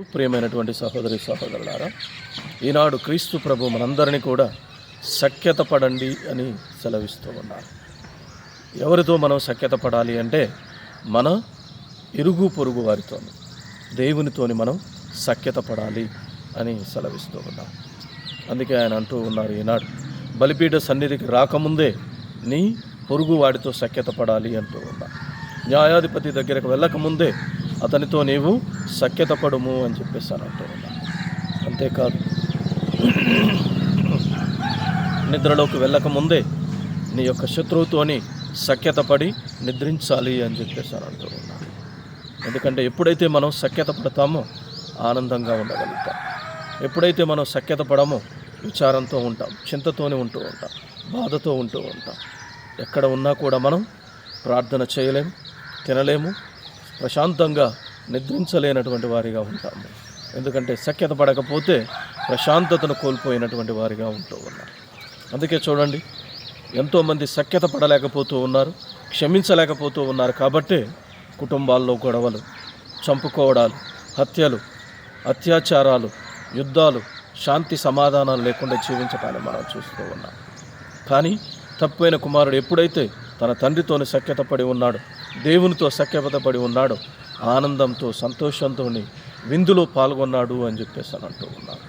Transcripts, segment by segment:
ప్రియమైనటువంటి సహోదరి సహోదరులారా, ఈనాడు క్రీస్తు ప్రభు మనందరినీ కూడా సఖ్యత పడండి అని సెలవిస్తూ ఉన్నారు. ఎవరితో మనం సఖ్యత పడాలి అంటే మన ఇరుగు పొరుగు వారితో, దేవునితోని మనం సఖ్యత పడాలి అని సెలవిస్తూ ఉన్నాం. అందుకే ఆయన అంటూ ఉన్నారు, ఈనాడు బలిపీఠ సన్నిధికి రాకముందే నీ పొరుగు వాడితో సఖ్యత పడాలి అంటూ ఉన్నా. న్యాయాధిపతి దగ్గరకు వెళ్ళకముందే అతనితో నీవు సఖ్యత పడుము అని చెప్పేసి అంటూ ఉన్నా. అంతేకాదు, నిద్రలోకి వెళ్ళకముందే నీ యొక్క శత్రువుతోని సఖ్యత పడి నిద్రించాలి అని చెప్పేసి అంటూ ఉన్నా. ఎందుకంటే ఎప్పుడైతే మనం సఖ్యత పడతామో ఆనందంగా ఉండగలుగుతాం. ఎప్పుడైతే మనం సఖ్యత పడమో విచారంతో ఉంటాం, చింతతోనే ఉంటూ ఉంటాం, బాధతో ఉంటూ ఉంటాం. ఎక్కడ ఉన్నా కూడా మనం ప్రార్థన చేయలేము, తినలేము, ప్రశాంతంగా నిద్రించలేనటువంటి వారిగా ఉంటాము. ఎందుకంటే సఖ్యత పడకపోతే ప్రశాంతతను కోల్పోయినటువంటి వారిగా ఉంటూ ఉన్నారు. అందుకే చూడండి, ఎంతోమంది సఖ్యత పడలేకపోతూ ఉన్నారు, క్షమించలేకపోతూ ఉన్నారు. కాబట్టే కుటుంబాల్లో గొడవలు, చంపుకోవడాలు, హత్యలు, అత్యాచారాలు, యుద్ధాలు, శాంతి సమాధానాలు లేకుండా జీవించటాన్ని మనం చూస్తూ ఉన్నాం. కానీ తప్పైన కుమారుడు ఎప్పుడైతే తన తండ్రితోని సఖ్యత పడి ఉన్నాడో, దేవునితో సఖ్యత పడి ఉన్నాడో, ఆనందంతో సంతోషంతో విందులో పాల్గొన్నాడు అని చెప్పేసి అంటూ ఉన్నాడు.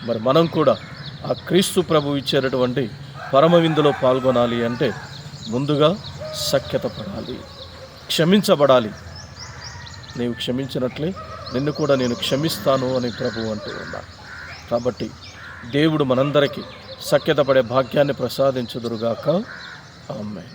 మరి మనం కూడా ఆ క్రీస్తు ప్రభు ఇచ్చేటటువంటి పరమ విందులో పాల్గొనాలి అంటే ముందుగా సఖ్యత పడాలి, క్షమించబడాలి. నీవు క్షమించినట్లే నిన్ను కూడా నేను క్షమిస్తాను అని ప్రభు అంటూ ఉన్నాడు. కాబట్టి దేవుడు మనందరికీ సఖ్యత పడే భాగ్యాన్ని ప్రసాదించుదురుగాక. ఆమేన్.